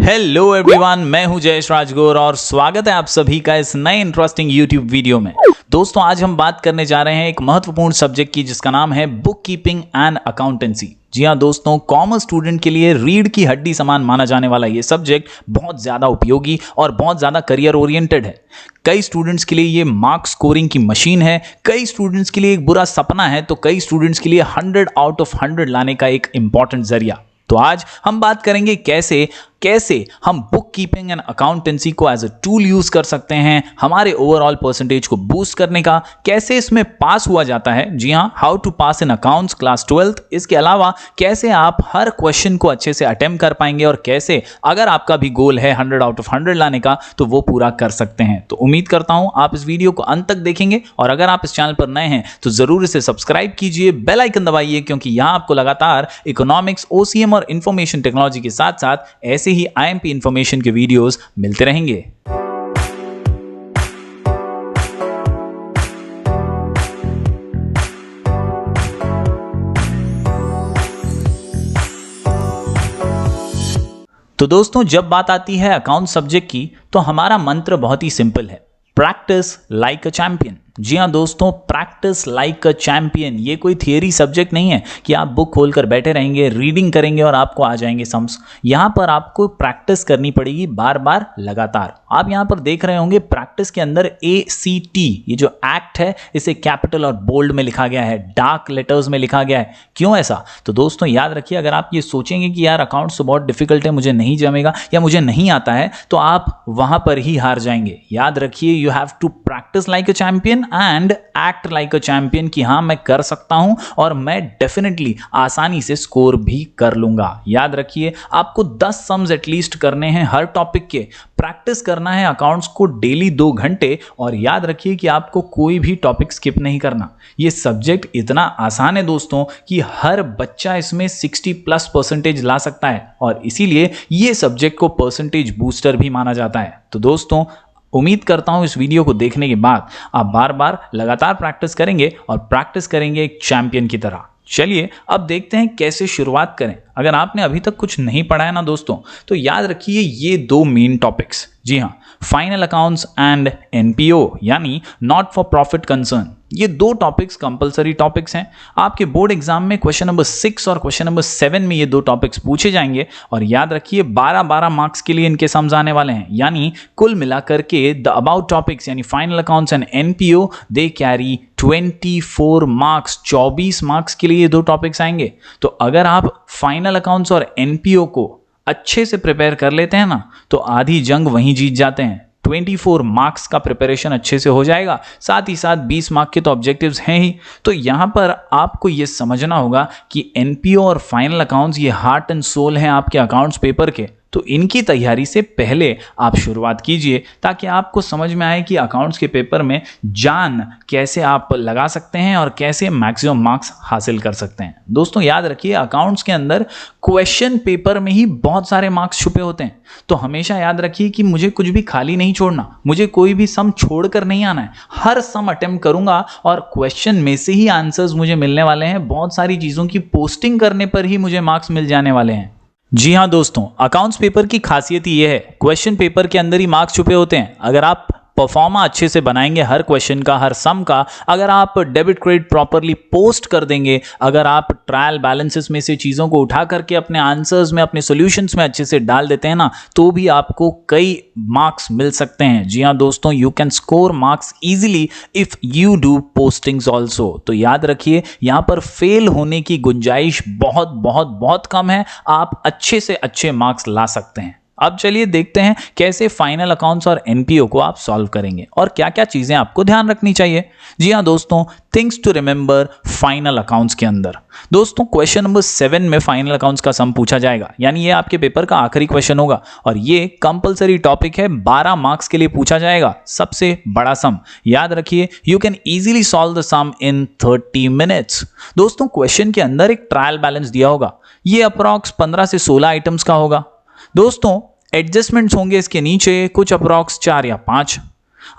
Hello everyone, मैं हूं जयेश राजगौर और स्वागत है आप सभी का इस नए इंटरेस्टिंग यूट्यूब वीडियो में। दोस्तों, आज हम बात करने जा रहे हैं एक महत्वपूर्ण सब्जेक्ट की जिसका नाम है बुक कीपिंग एंड अकाउंटेंसी। जी हाँ दोस्तों, कॉमर्स स्टूडेंट के लिए रीढ़ की हड्डी समान माना जाने वाला ये सब्जेक्ट बहुत ज़्यादा उपयोगी और बहुत ज़्यादा करियर ओरिएंटेड है। कई स्टूडेंट्स के लिए ये मार्क्स स्कोरिंग की मशीन है, कई स्टूडेंट्स के लिए एक बुरा सपना है, तो कई स्टूडेंट्स के लिए 100 आउट ऑफ 100 लाने का एक इंपॉर्टेंट जरिया। तो आज हम बात करेंगे कैसे हम बुक कीपिंग एंड अकाउंटेंसी को एज अ टूल यूज कर सकते हैं हमारे ओवरऑल परसेंटेज को बूस्ट करने का, कैसे इसमें पास हुआ जाता है। जी हाँ, how to pass in accounts class 12th। इसके अलावा कैसे आप हर क्वेश्चन को अच्छे से अटेम्प्ट कर पाएंगे और कैसे अगर आपका भी गोल है 100 आउट ऑफ 100 लाने का तो वो पूरा कर सकते हैं। तो उम्मीद करता हूं आप इस वीडियो को अंत तक देखेंगे और अगर आप इस चैनल पर नए हैं तो जरूर इसे सब्सक्राइब कीजिए, बेल आइकन दबाइए, क्योंकि यहां आपको लगातार इकोनॉमिक्स, ओसीएम और इंफॉर्मेशन टेक्नोलॉजी के साथ साथ ऐसे ही आईएमपी इंफॉर्मेशन के वीडियोस मिलते रहेंगे। तो दोस्तों, जब बात आती है अकाउंट सब्जेक्ट की तो हमारा मंत्र बहुत ही सिंपल है, प्रैक्टिस लाइक अ चैंपियन। जी हाँ दोस्तों, प्रैक्टिस लाइक अ चैंपियन। ये कोई थियरी सब्जेक्ट नहीं है कि आप बुक खोलकर बैठे रहेंगे, रीडिंग करेंगे और आपको आ जाएंगे सम्स। यहाँ पर आपको प्रैक्टिस करनी पड़ेगी बार बार लगातार। आप यहाँ पर देख रहे होंगे प्रैक्टिस के अंदर ACT, ये जो एक्ट है इसे कैपिटल और बोल्ड में लिखा गया है, डार्क लेटर्स में लिखा गया है। क्यों ऐसा? तो दोस्तों याद रखिए, अगर आप ये सोचेंगे कि यार अकाउंट्स तो बहुत डिफिकल्ट है, मुझे नहीं जमेगा या मुझे नहीं आता है, तो आप वहां पर ही हार जाएंगे। याद रखिए, you have to practice like a champion and act like a champion कि हाँ मैं कर सकता हूं और मैं डेफिनेटली आसानी से स्कोर भी कर लूंगा। याद रखिए, आपको 10 सम्स एटलीस्ट करने हैं हर टॉपिक के। प्रैक्टिस करना है अकाउंट्स को डेली 2 घंटे और याद रखिए कि आपको कोई भी टॉपिक स्किप नहीं करना। ये सब्जेक्ट इतना आसान है दोस्तों कि हर बच्चा इसमें 60+ % ला सकता है और इसीलिए ये सब्जेक्ट को परसेंटेज बूस्टर भी माना जाता है। तो दोस्तों, उम्मीद करता हूं इस वीडियो को देखने के बाद आप बार बार लगातार प्रैक्टिस करेंगे और प्रैक्टिस करेंगे एक चैंपियन की तरह। चलिए अब देखते हैं कैसे शुरुआत करें। अगर आपने अभी तक कुछ नहीं पढ़ा है ना दोस्तों, तो याद रखिए ये 2 मेन टॉपिक्स, जी हाँ, फाइनल अकाउंट्स एंड NPO यानी नॉट फॉर प्रॉफिट कंसर्न, ये 2 टॉपिक्स कंपलसरी टॉपिक्स हैं। आपके बोर्ड एग्जाम में क्वेश्चन नंबर 6 और क्वेश्चन नंबर 7 में ये 2 टॉपिक्स पूछे जाएंगे और याद रखिए 12-12 मार्क्स के लिए इनके सम्स आने वाले हैं। यानी कुल मिलाकर के द अबाउट टॉपिक्स यानी final accounts and NPO they carry 24 marks, 24 marks के लिए ये 2 टॉपिक्स आएंगे। तो अगर आप फाइनल अकाउंट्स और NPO को अच्छे से प्रिपेयर कर लेते हैं ना, तो आधी जंग वहीं जीत जाते हैं। 24 मार्क्स का प्रिपरेशन अच्छे से हो जाएगा, साथ ही साथ 20 मार्क के तो ऑब्जेक्टिव्स हैं ही। तो यहां पर आपको यह समझना होगा कि NPO और फाइनल अकाउंट्स ये हार्ट एंड सोल हैं आपके अकाउंट्स पेपर के। तो इनकी तैयारी से पहले आप शुरुआत कीजिए ताकि आपको समझ में आए कि अकाउंट्स के पेपर में जान कैसे आप लगा सकते हैं और कैसे मैक्सिमम मार्क्स हासिल कर सकते हैं। दोस्तों याद रखिए, अकाउंट्स के अंदर क्वेश्चन पेपर में ही बहुत सारे मार्क्स छुपे होते हैं। तो हमेशा याद रखिए कि मुझे कुछ भी खाली नहीं छोड़ना, मुझे कोई भी सम छोड़कर नहीं आना है। हर सम अटेम्प्ट करूंगा और क्वेश्चन में से ही आंसर्स मुझे मिलने वाले हैं। बहुत सारी चीजों की पोस्टिंग करने पर ही मुझे मार्क्स मिल जाने वाले हैं। जी हाँ दोस्तों, अकाउंट्स पेपर की खासियत ये है, क्वेश्चन पेपर के अंदर ही मार्क्स छुपे होते हैं। अगर आप परफॉर्मा अच्छे से बनाएंगे हर क्वेश्चन का, हर सम का, अगर आप डेबिट क्रेडिट प्रॉपरली पोस्ट कर देंगे, अगर आप ट्रायल बैलेंसेस में से चीज़ों को उठा करके अपने आंसर्स में, अपने सॉल्यूशंस में अच्छे से डाल देते हैं ना, तो भी आपको कई मार्क्स मिल सकते हैं। जी हाँ दोस्तों, you can score marks easily if you do postings also. तो याद रखिए, यहाँ पर फेल होने की गुंजाइश बहुत बहुत बहुत कम है। आप अच्छे से अच्छे मार्क्स ला सकते हैं। अब चलिए देखते हैं कैसे फाइनल अकाउंट्स और NPO को आप सॉल्व करेंगे और क्या क्या चीजें आपको ध्यान रखनी चाहिए। जी हाँ दोस्तों, things to remember final accounts के अंदर। दोस्तों क्वेश्चन नंबर 7 में फाइनल अकाउंट्स का सम पूछा जाएगा, यानी ये आपके पेपर का आखिरी क्वेश्चन होगा और ये कंपलसरी टॉपिक है, 12 मार्क्स के लिए पूछा जाएगा, सबसे बड़ा सम। याद रखिए, you can easily solve the sum in 30 minutes. दोस्तों क्वेश्चन के अंदर एक ट्रायल बैलेंस दिया होगा, ये अप्रॉक्स 15 से 16 आइटम्स का होगा। दोस्तों एडजस्टमेंट्स होंगे इसके नीचे, कुछ अप्रॉक्स 4 या 5।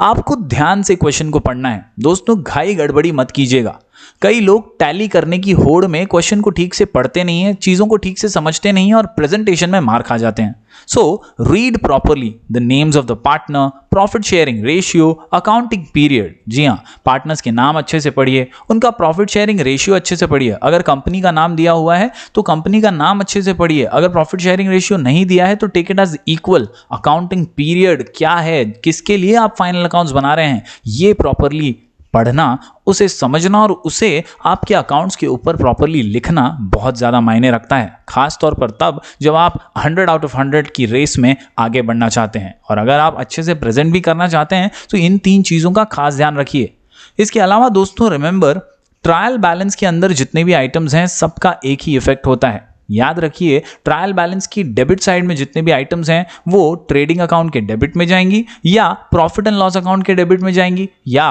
आपको ध्यान से क्वेश्चन को पढ़ना है दोस्तों, घाई गड़बड़ी मत कीजिएगा। कई लोग टैली करने की होड़ में क्वेश्चन को ठीक से पढ़ते नहीं है, चीजों को ठीक से समझते नहीं है और प्रेजेंटेशन में मार खा जाते हैं। So read properly the names of the partner, profit sharing ratio, accounting period. जी हाँ, पार्टनर्स के नाम अच्छे से पढ़िए, उनका प्रॉफिट शेयरिंग रेशियो अच्छे से पढ़िए। अगर कंपनी का नाम दिया हुआ है तो कंपनी का नाम अच्छे से पढ़िए। अगर प्रॉफिट शेयरिंग रेशियो नहीं दिया है तो take it as equal. Accounting period क्या है, किसके लिए आप फाइनल अकाउंट्स बना रहे हैं, ये प्रॉपरली पढ़ना, उसे समझना और उसे आपके अकाउंट्स के ऊपर प्रॉपरली लिखना बहुत ज़्यादा मायने रखता है, खास तौर पर तब जब आप 100 आउट ऑफ 100 की रेस में आगे बढ़ना चाहते हैं। और अगर आप अच्छे से प्रेजेंट भी करना चाहते हैं तो इन 3 चीज़ों का खास ध्यान रखिए। इसके अलावा दोस्तों रिमेंबर, ट्रायल बैलेंस के अंदर जितने भी आइटम्स हैं सबका एक ही इफेक्ट होता है। याद रखिए, ट्रायल बैलेंस की डेबिट साइड में जितने भी आइटम्स हैं वो ट्रेडिंग अकाउंट के डेबिट में जाएंगी या प्रॉफिट एंड लॉस अकाउंट के डेबिट में जाएंगी या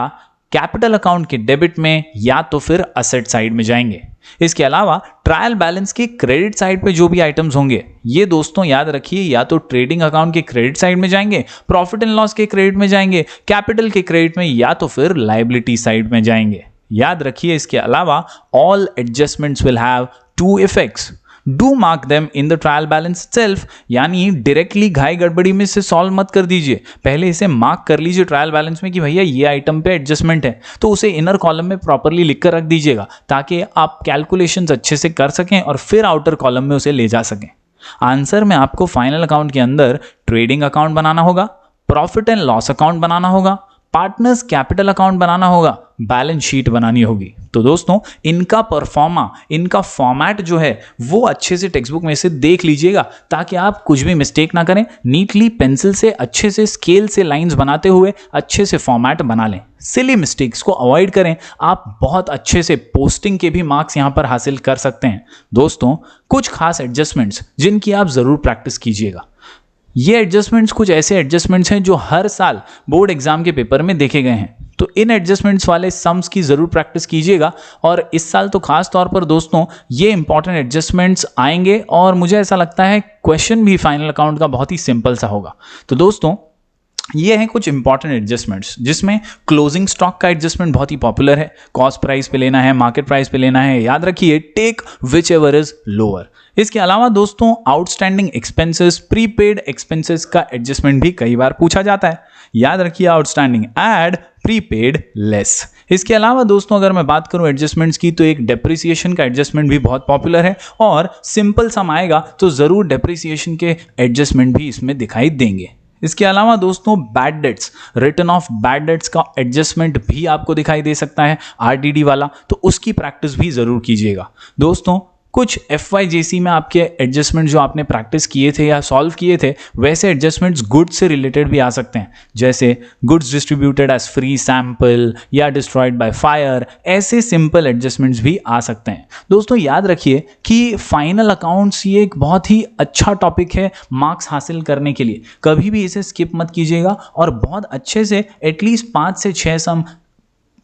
कैपिटल अकाउंट के डेबिट में या तो फिर असेट साइड में जाएंगे। इसके अलावा ट्रायल बैलेंस की क्रेडिट साइड पे जो भी आइटम्स होंगे ये दोस्तों याद रखिए या तो ट्रेडिंग अकाउंट के क्रेडिट साइड में जाएंगे, प्रॉफिट एंड लॉस के क्रेडिट में जाएंगे, कैपिटल के क्रेडिट में या तो फिर लायबिलिटी साइड में जाएंगे। याद रखिए इसके अलावा all adjustments will have 2 effects. Do mark them in the trial balance self, यानी डायरेक्टली घाई गड़बड़ी में इसे सॉल्व मत कर दीजिए, पहले इसे मार्क कर लीजिए ट्रायल बैलेंस में कि भैया ये आइटम पे एडजस्टमेंट है, तो उसे इनर कॉलम में प्रॉपरली लिख कर रख दीजिएगा ताकि आप कैलकुलेशंस अच्छे से कर सकें और फिर आउटर कॉलम में उसे ले जा सकें। आंसर में आपको फाइनल अकाउंट के अंदर ट्रेडिंग अकाउंट बनाना होगा, प्रॉफिट एंड लॉस अकाउंट बनाना होगा, पार्टनर्स कैपिटल अकाउंट बनाना होगा, बैलेंस शीट बनानी होगी। तो दोस्तों इनका परफॉर्मा, इनका फॉर्मेट जो है वो अच्छे से टेक्स्ट बुक में से देख लीजिएगा ताकि आप कुछ भी मिस्टेक ना करें। नीटली पेंसिल से अच्छे से स्केल से लाइंस बनाते हुए अच्छे से फॉर्मेट बना लें। सिली मिस्टेक्स को अवॉइड करें, आप बहुत अच्छे से पोस्टिंग के भी मार्क्स यहां पर हासिल कर सकते हैं। दोस्तों कुछ खास एडजस्टमेंट्स जिनकी आप जरूर प्रैक्टिस कीजिएगा। ये एडजस्टमेंट्स कुछ ऐसे एडजस्टमेंट्स हैं जो हर साल बोर्ड एग्जाम के पेपर में देखे गए हैं, तो इन एडजस्टमेंट्स वाले सम्स की जरूर प्रैक्टिस कीजिएगा। और इस साल तो खास तौर पर दोस्तों ये इंपॉर्टेंट एडजस्टमेंट्स आएंगे और मुझे ऐसा लगता है क्वेश्चन भी फाइनल अकाउंट का बहुत ही सिंपल सा होगा। तो दोस्तों ये हैं कुछ इंपॉर्टेंट एडजस्टमेंट्स जिसमें क्लोजिंग स्टॉक का एडजस्टमेंट बहुत ही पॉपुलर है। कॉस्ट प्राइस पे लेना है, मार्केट प्राइस पे लेना है, याद रखिए take whichever is lower. इसके अलावा दोस्तों आउटस्टैंडिंग एक्सपेंसेस, प्रीपेड एक्सपेंसेस का एडजस्टमेंट भी कई बार पूछा जाता है। याद रखिए आउटस्टैंडिंग ऐड, प्रीपेड लेस। इसके अलावा दोस्तों अगर मैं बात करूं एडजस्टमेंट्स की तो एक डेप्रिसिएशन का एडजस्टमेंट भी बहुत पॉपुलर है और सिंपल सम आएगा तो जरूर डेप्रिसिएशन के एडजस्टमेंट भी इसमें दिखाई देंगे। इसके अलावा दोस्तों bad debts, return of bad debts का एडजस्टमेंट भी आपको दिखाई दे सकता है आरडीडी वाला, तो उसकी प्रैक्टिस भी जरूर कीजिएगा। दोस्तों कुछ FYJC में आपके एडजस्टमेंट जो आपने प्रैक्टिस किए थे या सॉल्व किए थे वैसे एडजस्टमेंट्स गुड्स से रिलेटेड भी आ सकते हैं, जैसे goods distributed as free sample या डिस्ट्रॉयड बाय फायर, ऐसे सिंपल एडजस्टमेंट्स भी आ सकते हैं। दोस्तों याद रखिए कि फाइनल अकाउंट्स ये एक बहुत ही अच्छा टॉपिक है मार्क्स हासिल करने के लिए, कभी भी इसे स्किप मत कीजिएगा और बहुत अच्छे से एटलीस्ट 5 से 6 सम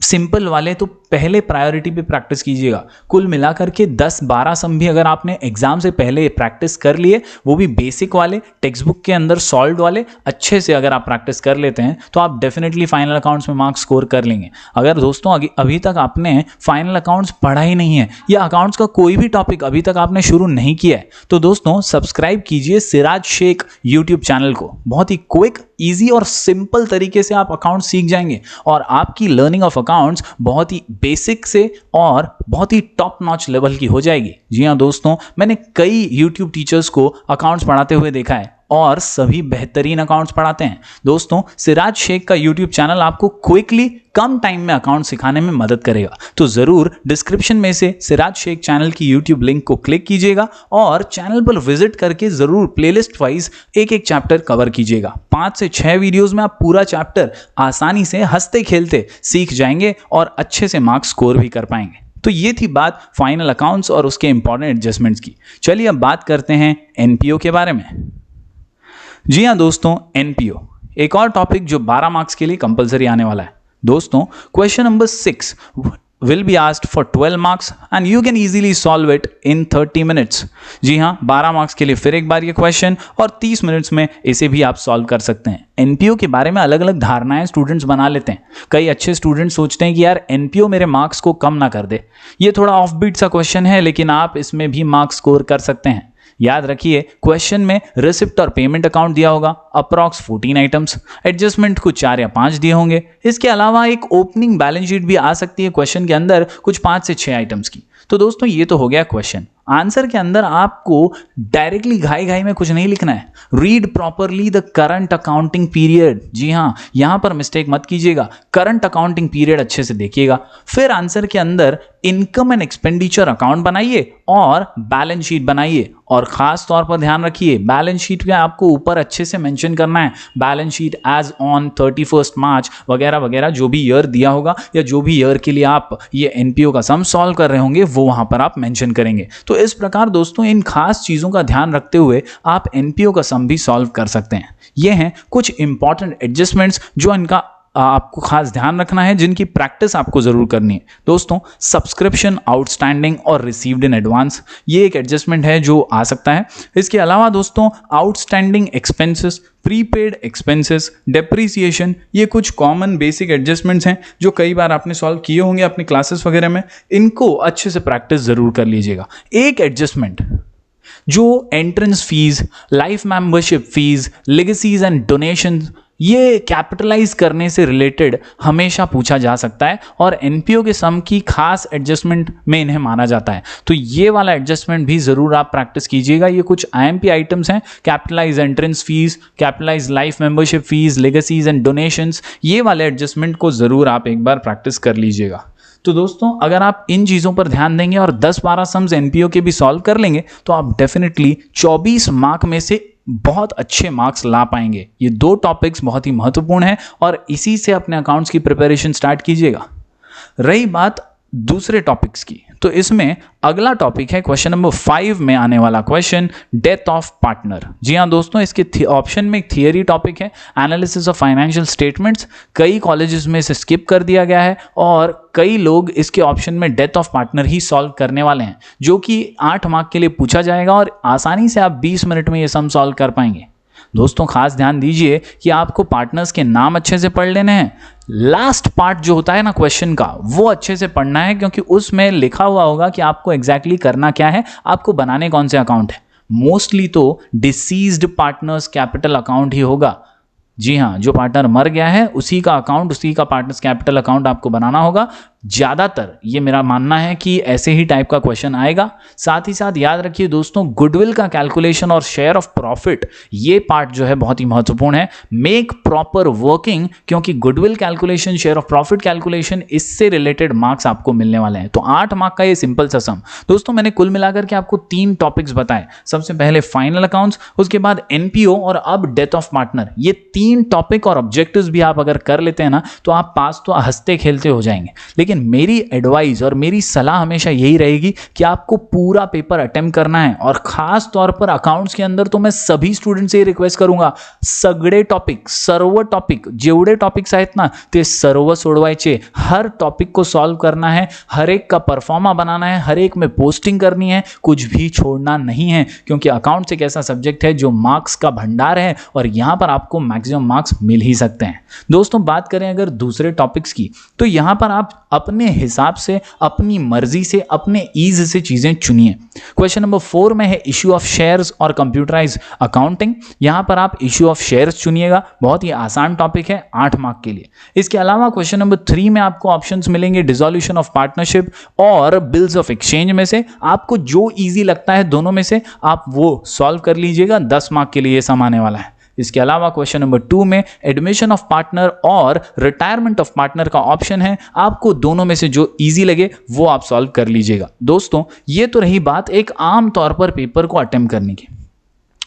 सिंपल वाले तो पहले प्रायोरिटी पे प्रैक्टिस कीजिएगा। कुल मिलाकर के 10-12 सम भी अगर आपने एग्जाम से पहले प्रैक्टिस कर लिए, वो भी बेसिक वाले टेक्स्ट बुक के अंदर सॉल्व वाले, अच्छे से अगर आप प्रैक्टिस कर लेते हैं तो आप डेफिनेटली फाइनल अकाउंट्स में मार्क्स स्कोर कर लेंगे। अगर दोस्तों अभी तक आपने फाइनल अकाउंट्स पढ़ा ही नहीं है या अकाउंट्स का कोई भी टॉपिक अभी तक आपने शुरू नहीं किया है तो दोस्तों सब्सक्राइब कीजिए सिराज शेख यूट्यूब चैनल को। बहुत ही क्विक, ईजी और सिंपल तरीके से आप अकाउंट सीख जाएंगे और आपकी लर्निंग ऑफ अकाउंट्स बहुत ही बेसिक से और बहुत ही टॉप नॉच लेवल की हो जाएगी। जी हाँ दोस्तों, मैंने कई YouTube टीचर्स को अकाउंट्स पढ़ाते हुए देखा है और सभी बेहतरीन अकाउंट्स पढ़ाते हैं। दोस्तों सिराज शेख का YouTube चैनल आपको क्विकली कम टाइम में अकाउंट सिखाने में मदद करेगा, तो जरूर डिस्क्रिप्शन में से सिराज शेख चैनल की YouTube लिंक को क्लिक कीजिएगा और चैनल पर विजिट करके जरूर प्लेलिस्ट वाइज एक एक चैप्टर कवर कीजिएगा। 5 से 6 वीडियोस में आप पूरा चैप्टर आसानी से हंसते खेलते सीख जाएंगे और अच्छे से मार्क्स स्कोर भी कर पाएंगे। तो ये थी बात फाइनल अकाउंट्स और उसके इंपॉर्टेंट एडजस्टमेंट्स की। चलिए अब बात करते हैं NPO के बारे में। जी हाँ दोस्तों, NPO एक और टॉपिक जो 12 मार्क्स के लिए कंपलसरी आने वाला है। दोस्तों question number 6, will be asked for 12 marks and you can easily solve it in 30 minutes। जी हाँ, 12 मार्क्स के लिए फिर एक बार ये क्वेश्चन और 30 मिनट्स में इसे भी आप सॉल्व कर सकते हैं। एनपीओ के बारे में अलग अलग धारणाएं स्टूडेंट्स बना लेते हैं। कई अच्छे स्टूडेंट्स सोचते हैं कि यार एनपीओ मेरे मार्क्स को कम ना कर दे। ये थोड़ा ऑफ बीट सा क्वेश्चन है, लेकिन आप इसमें भी मार्क्स स्कोर कर सकते हैं। याद रखिए, क्वेश्चन में रिसिप्ट और पेमेंट अकाउंट दिया होगा, अप्रॉक्स 14 आइटम्स, एडजस्टमेंट कुछ 4 या 5 दिए होंगे। इसके अलावा एक ओपनिंग बैलेंस शीट भी आ सकती है क्वेश्चन के अंदर, कुछ 5 से 6 आइटम्स की। तो दोस्तों ये तो हो गया क्वेश्चन। आंसर के अंदर आपको डायरेक्टली घाई घाई में कुछ नहीं लिखना है। Read properly the current accounting period. जी हाँ, यहां पर मिस्टेक मत कीजिएगा, करंट अकाउंटिंग पीरियड अच्छे से देखिएगा। फिर आंसर के अंदर इनकम एंड एक्सपेंडिचर अकाउंट बनाइए और बैलेंस शीट बनाइए। और खास तौर पर ध्यान रखिए, बैलेंस शीट में आपको ऊपर अच्छे से मेंशन करना है, बैलेंस शीट एज ऑन 31 मार्च वगैरह वगैरह, जो भी ईयर दिया होगा या जो भी ईयर के लिए आप ये एनपीओ का सम सॉल्व कर रहे होंगे वो वहां पर आप मेंशन करेंगे। तो इस प्रकार दोस्तों इन खास चीजों का ध्यान रखते हुए आप एनपीओ का सम भी सॉल्व कर सकते हैं। ये हैं कुछ इंपॉर्टेंट एडजस्टमेंट्स जो इनका आपको खास ध्यान रखना है, जिनकी प्रैक्टिस आपको जरूर करनी है। दोस्तों, सब्सक्रिप्शन आउटस्टैंडिंग और रिसीव्ड इन एडवांस, ये एक एडजस्टमेंट है जो आ सकता है। इसके अलावा दोस्तों outstanding expenses, prepaid expenses, depreciation, ये कुछ कॉमन बेसिक एडजस्टमेंट्स हैं जो कई बार आपने सॉल्व किए होंगे अपनी क्लासेस वगैरह में। इनको अच्छे से प्रैक्टिस जरूर कर लीजिएगा। एक एडजस्टमेंट जो entrance fees, life membership fees, legacies and donation, ये कैपिटलाइज करने से रिलेटेड हमेशा पूछा जा सकता है और एनपीओ के सम की खास एडजस्टमेंट में इन्हें माना जाता है। तो ये वाला एडजस्टमेंट भी जरूर आप प्रैक्टिस कीजिएगा। ये कुछ आईएमपी आइटम्स हैं, capitalise entrance fees, capitalise life membership fees, legacies and donations, ये वाले एडजस्टमेंट को जरूर आप एक बार प्रैक्टिस कर लीजिएगा। तो दोस्तों अगर आप इन चीज़ों पर ध्यान देंगे और 10-12 सम्स एनपीओ के भी सॉल्व कर लेंगे तो आप डेफिनेटली 24 मार्क में से बहुत अच्छे मार्क्स ला पाएंगे। ये 2 टॉपिक्स बहुत ही महत्वपूर्ण हैं और इसी से अपने अकाउंट्स की प्रिपरेशन स्टार्ट कीजिएगा। रही बात दूसरे टॉपिक्स की, तो इसमें अगला टॉपिक है क्वेश्चन नंबर 5 में आने वाला क्वेश्चन, डेथ ऑफ पार्टनर। जी हाँ दोस्तों, इसके ऑप्शन में एक थियरी टॉपिक है, एनालिसिस ऑफ फाइनेंशियल स्टेटमेंट्स। कई कॉलेजेस में इसे स्किप कर दिया गया है और कई लोग इसके ऑप्शन में death of partner he solve करने वाले हैं, जो कि 8 मार्क के लिए पूछा जाएगा और आसानी से आप 20 मिनट में ये सम सॉल्व कर पाएंगे। दोस्तों खास ध्यान दीजिए कि आपको पार्टनर्स के नाम अच्छे से पढ़ लेने हैं। लास्ट पार्ट जो होता है ना क्वेश्चन का, वो अच्छे से पढ़ना है, क्योंकि उसमें लिखा हुआ होगा कि आपको एग्जैक्टली करना क्या है, आपको बनाने कौन से अकाउंट है। मोस्टली तो डिसीज्ड पार्टनर्स कैपिटल अकाउंट ही होगा। जी हाँ, जो पार्टनर मर गया है उसी का अकाउंट, उसी का पार्टनर्स कैपिटल अकाउंट आपको बनाना होगा। ज़्यादातर ये मेरा मानना है कि ऐसे ही टाइप का क्वेश्चन आएगा। साथ ही साथ याद रखिए दोस्तों, गुडविल का कैलकुलेशन और शेयर ऑफ प्रॉफिट, ये पार्ट जो है बहुत ही महत्वपूर्ण है। मेक प्रॉपर वर्किंग, क्योंकि goodwill calculation, share of profit calculation, इससे रिलेटेड मार्क्स आपको मिलने वाले हैं। तो 8 मार्क का ये सिंपल सा सम। दोस्तों मैंने कुल मिलाकर के आपको 3 टॉपिक्स बताए। सबसे पहले फाइनल अकाउंट्स, उसके बाद एनपीओ और अब डेथ ऑफ पार्टनर। ये 3 टॉपिक और ऑब्जेक्टिव्स भी आप अगर कर लेते हैं ना तो आप पास तो हंसते खेलते हो जाएंगे। लेकिन मेरी एडवाइस और मेरी सलाह हमेशा यही रहेगी कि आपको पूरा पेपर अटेम्प्ट करना है। और खास तौर पर अकाउंट्स के अंदर तो मैं सभी स्टुडंट से रिक्वेस्ट करूंगा, सगळे टॉपिक, सर्व टॉपिक, जेवढे टॉपिक्स आहेत ना ते सर्व सोडवायचे। हर टॉपिक को सॉल्व करना है, हर एक का परफॉर्मा बनाना है, हर एक में पोस्टिंग करनी है, कुछ भी छोड़ना नहीं है। क्योंकि अकाउंट्स एक ऐसा सब्जेक्ट है जो मार्क्स का भंडार है और यहां पर आपको मैक्सिमम मार्क्स मिल ही सकते हैं। दोस्तों बात करें अगर दूसरे टॉपिक्स की, तो यहां पर आप अपने हिसाब से, अपनी मर्जी से, अपने ईज से चीजें चुनिए। क्वेश्चन नंबर 4 में है इश्यू ऑफ शेयर्स और कंप्यूटराइज अकाउंटिंग। यहां पर आप इश्यू ऑफ शेयर्स चुनिएगा, बहुत ही आसान टॉपिक है 8 मार्क के लिए। इसके अलावा क्वेश्चन नंबर 3 में आपको ऑप्शंस मिलेंगे डिसोल्यूशन ऑफ पार्टनरशिप और बिल्स ऑफ एक्सचेंज। में से आपको जो ईजी लगता है दोनों में से आप वो सॉल्व कर लीजिएगा। 10 मार्क के लिए ये सम आने वाला है। इसके अलावा क्वेश्चन नंबर 2 में एडमिशन ऑफ पार्टनर और रिटायरमेंट ऑफ पार्टनर का ऑप्शन है। आपको दोनों में से जो इजी लगे वो आप सॉल्व कर लीजिएगा। दोस्तों ये तो रही बात एक आम तौर पर पेपर को अटेम्प्ट करने की।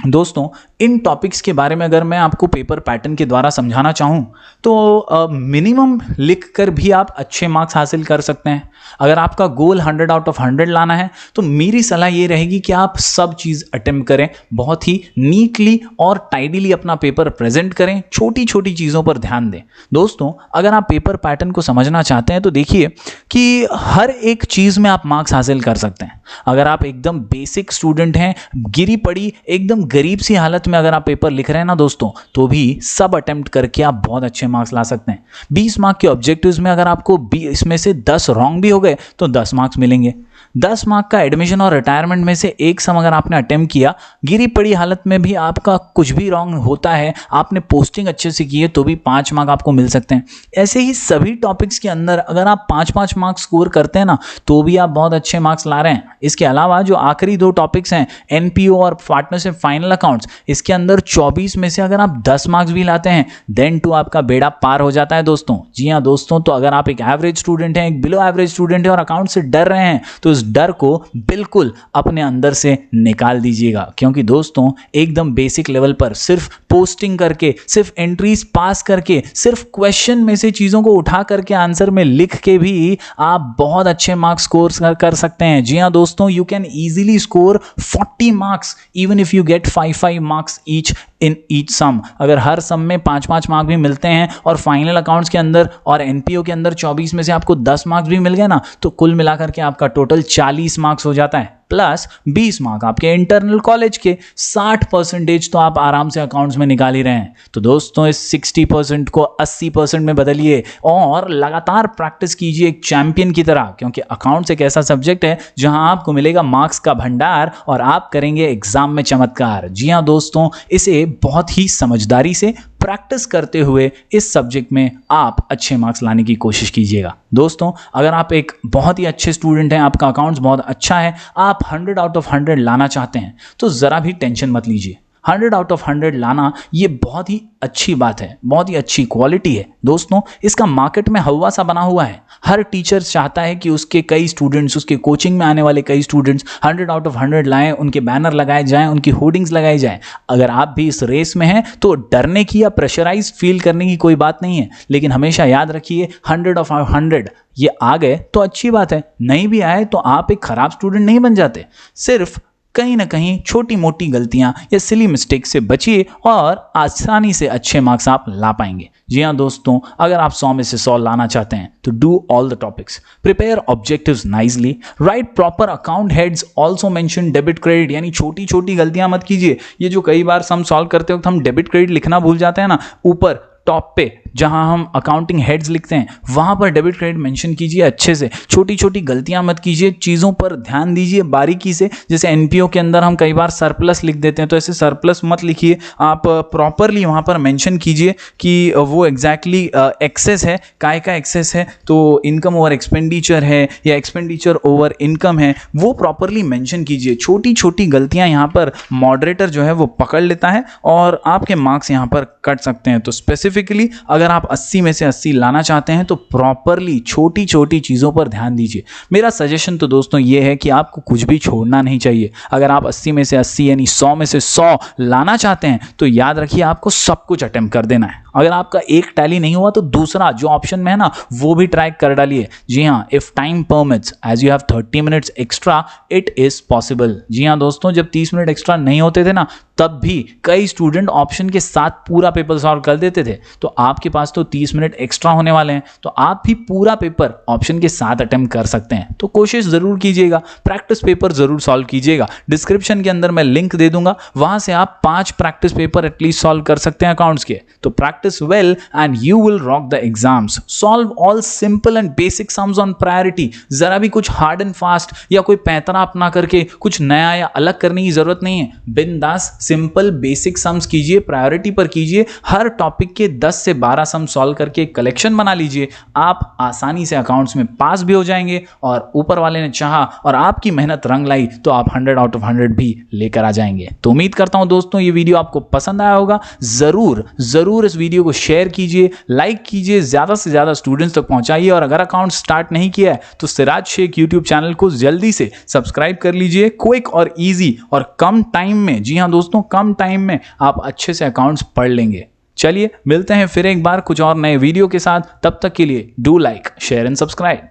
दोस्तों इन टॉपिक्स के बारे में अगर मैं आपको पेपर पैटर्न के द्वारा समझाना चाहूँ तो मिनिमम लिख कर भी आप अच्छे मार्क्स हासिल कर सकते हैं। अगर आपका गोल 100 आउट ऑफ 100 लाना है तो मेरी सलाह ये रहेगी कि आप सब चीज़ अटेम्प्ट करें, बहुत ही नीटली और टाइडीली अपना पेपर प्रेजेंट करें, छोटी छोटी चीज़ों पर ध्यान दें। दोस्तों अगर आप पेपर पैटर्न को समझना चाहते हैं तो देखिए कि हर एक चीज़ में आप मार्क्स हासिल कर सकते हैं। अगर आप एकदम बेसिक स्टूडेंट हैं, गिरी पड़ी एकदम गरीब सी हालत में अगर आप पेपर लिख रहे हैं ना दोस्तों, तो भी सब अटेम्प्ट करके आप बहुत अच्छे मार्क्स ला सकते हैं। 20 मार्क के ऑब्जेक्टिव्स में अगर आपको इसमें से 10 रॉन्ग भी हो गए तो 10 मार्क्स मिलेंगे। 10 मार्क का एडमिशन और रिटायरमेंट में से एक सम अगर आपने अटेम्प्ट किया, गिरी पड़ी हालत में भी आपका कुछ भी रॉन्ग होता है, आपने पोस्टिंग अच्छे से की है तो भी 5 मार्क आपको मिल सकते हैं। ऐसे ही सभी टॉपिक्स के अंदर अगर आप 5-5 मार्क्स स्कोर करते हैं ना तो भी आप बहुत अच्छे मार्क्स ला रहे हैं। इसके अलावा जो आखिरी 2 टॉपिक्स हैं एनपीओ और पार्टनरशिप फाइनल अकाउंट्स, इसके अंदर 24 में से अगर आप 10 मार्क्स भी लाते हैं देन टू आपका बेड़ा पार हो जाता है दोस्तों। जी हाँ दोस्तों, तो अगर आप एक एवरेज स्टूडेंट हैं, एक बिलो एवरेज स्टूडेंट है और अकाउंट से डर रहे हैं तो इस डर को बिल्कुल अपने अंदर से निकाल दीजिएगा, क्योंकि दोस्तों एकदम बेसिक लेवल पर सिर्फ पोस्टिंग करके, सिर्फ एंट्रीज पास करके, सिर्फ क्वेश्चन में से चीजों को उठा करके आंसर में लिख के भी आप बहुत अच्छे मार्क्स स्कोर कर सकते हैं। जी हाँ दोस्तों, you can easily score 40 marks even if you get 5 marks each in each sum. अगर हर सम में 5 मार्क भी मिलते हैं और फाइनल अकाउंट्स के अंदर और एनपीओ के अंदर 24 में से आपको 10 मार्क्स भी मिल गए ना, तो कुल मिलाकर के आपका टोटल 40 मार्क्स हो जाता है, प्लस 20 मार्क आपके इंटरनल कॉलेज के। 60% तो आप आराम से अकाउंट्स में निकाल ही रहे हैं। तो दोस्तों इस 60% को 80% में बदलिए और लगातार प्रैक्टिस कीजिए एक चैंपियन की तरह, क्योंकि अकाउंट्स एक ऐसा सब्जेक्ट है जहां आपको मिलेगा मार्क्स का भंडार और आप करेंगे एग्जाम में चमत्कार। जी हाँ दोस्तों, इसे बहुत ही समझदारी से प्रैक्टिस करते हुए इस सब्जेक्ट में आप अच्छे मार्क्स लाने की कोशिश कीजिएगा। दोस्तों अगर आप एक बहुत ही अच्छे स्टूडेंट हैं, आपका अकाउंट्स बहुत अच्छा है, आप 100 आउट ऑफ 100 लाना चाहते हैं तो ज़रा भी टेंशन मत लीजिए। 100 आउट ऑफ 100 लाना ये बहुत ही अच्छी बात है, बहुत ही अच्छी क्वालिटी है दोस्तों। इसका मार्केट में हवा सा बना हुआ है। हर टीचर चाहता है कि उसके कई स्टूडेंट्स, उसके कोचिंग में आने वाले कई स्टूडेंट्स 100 आउट ऑफ 100 लाएं, उनके बैनर लगाए जाएं, उनकी होर्डिंग्स लगाई जाएं। अगर आप भी इस रेस में हैं तो डरने की या प्रेशराइज फील करने की कोई बात नहीं है, लेकिन हमेशा याद रखिए 100 ऑफ 100 ये आ गए तो अच्छी बात है, नहीं भी आए तो आप एक खराब स्टूडेंट नहीं बन जाते। सिर्फ कहीं ना कहीं छोटी मोटी गलतियां या सिली मिस्टेक से बचिए और आसानी से अच्छे मार्क्स आप ला पाएंगे। जी हाँ दोस्तों, अगर आप 100 में से 100 लाना चाहते हैं तो do all the topics, prepare objectives nicely, right proper account heads, also mention debit credit, यानी छोटी छोटी गलतियां मत कीजिए। ये जो कई बार सम सॉल्व करते वक्त हम डेबिट क्रेडिट लिखना भूल जाते हैं ना, ऊपर टॉप पे जहां हम अकाउंटिंग हेड्स लिखते हैं वहां पर डेबिट क्रेडिट मेंशन कीजिए अच्छे से। छोटी छोटी गलतियां मत कीजिए, चीज़ों पर ध्यान दीजिए बारीकी से। जैसे एनपीओ के अंदर हम कई बार सरप्लस लिख देते हैं, तो ऐसे सरप्लस मत लिखिए, आप प्रॉपरली वहां पर मेंशन कीजिए कि वो एग्जैक्टली एक्सेस है, काय का एक्सेस है, तो इनकम ओवर एक्सपेंडिचर है या एक्सपेंडिचर ओवर इनकम है, वो प्रॉपरली मेंशन कीजिए। छोटी छोटी गलतियां यहाँ पर मॉडरेटर जो है वो पकड़ लेता है और आपके मार्क्स यहाँ पर कट सकते हैं। तो स्पेसिफिकली अगर आप 80 में से 80 लाना चाहते हैं तो प्रॉपरली छोटी छोटी चीज़ों पर ध्यान दीजिए। मेरा सजेशन तो दोस्तों ये है कि आपको कुछ भी छोड़ना नहीं चाहिए। अगर आप 80 में से 80 यानी 100 में से 100 लाना चाहते हैं तो याद रखिए आपको सब कुछ अटेम्प्ट कर देना है। अगर आपका एक टैली नहीं हुआ तो दूसरा जो ऑप्शन में है ना वो भी ट्राई कर डालिए। जी हाँ, if time permits as you have 30 minutes extra it is possible. जी हाँ दोस्तों, जब 30 मिनट एक्स्ट्रा नहीं होते थे ना तब भी कई स्टूडेंट ऑप्शन के साथ पूरा पेपर सॉल्व कर देते थे। तो आपके पास तो 30 मिनट एक्स्ट्रा होने वाले हैं, तो आप भी पूरा पेपर ऑप्शन के साथ अटेम्प्ट कर सकते हैं। तो कोशिश जरूर कीजिएगा, प्रैक्टिस पेपर जरूर सॉल्व कीजिएगा। डिस्क्रिप्शन के अंदर मैं लिंक दे दूंगा, वहां से आप 5 प्रैक्टिस पेपर एटलीस्ट सॉल्व कर सकते हैं अकाउंट्स के। तो practice well and you will rock the exams. Solve all simple and basic sums on priority. जरा भी कुछ हार्ड एंड फास्ट या कोई पैंतरा अपना करके कुछ नया या अलग करने की जरूरत नहीं है। बिंदास सिंपल बेसिक सम्स कीजिए, प्रायोरिटी पर कीजिए। हर टॉपिक के 10 से 12 सम सॉल्व करके कलेक्शन बना लीजिए। आप आसानी से अकाउंट्स में पास भी हो जाएंगे और ऊपर वाले ने चाहा और आपकी मेहनत रंग लाई तो आप 100 आउट ऑफ 100 भी लेकर आ जाएंगे। तो उम्मीद करता हूं दोस्तों ये वीडियो आपको पसंद आया होगा। जरूर जरूर इस वीडियो को शेयर कीजिए, लाइक कीजिए, ज्यादा से ज्यादा स्टूडेंट्स तक पहुंचाइए। और अगर अकाउंट स्टार्ट नहीं किया है तो सिराज शेख यूट्यूब चैनल को जल्दी से सब्सक्राइब कर लीजिए। क्विक और इजी और कम टाइम में, जी हां दोस्तों, दोस्तों कम टाइम में आप अच्छे से अकाउंट्स पढ़ लेंगे। चलिए मिलते हैं फिर एक बार कुछ और नए वीडियो के साथ। तब तक के लिए do like, share and subscribe.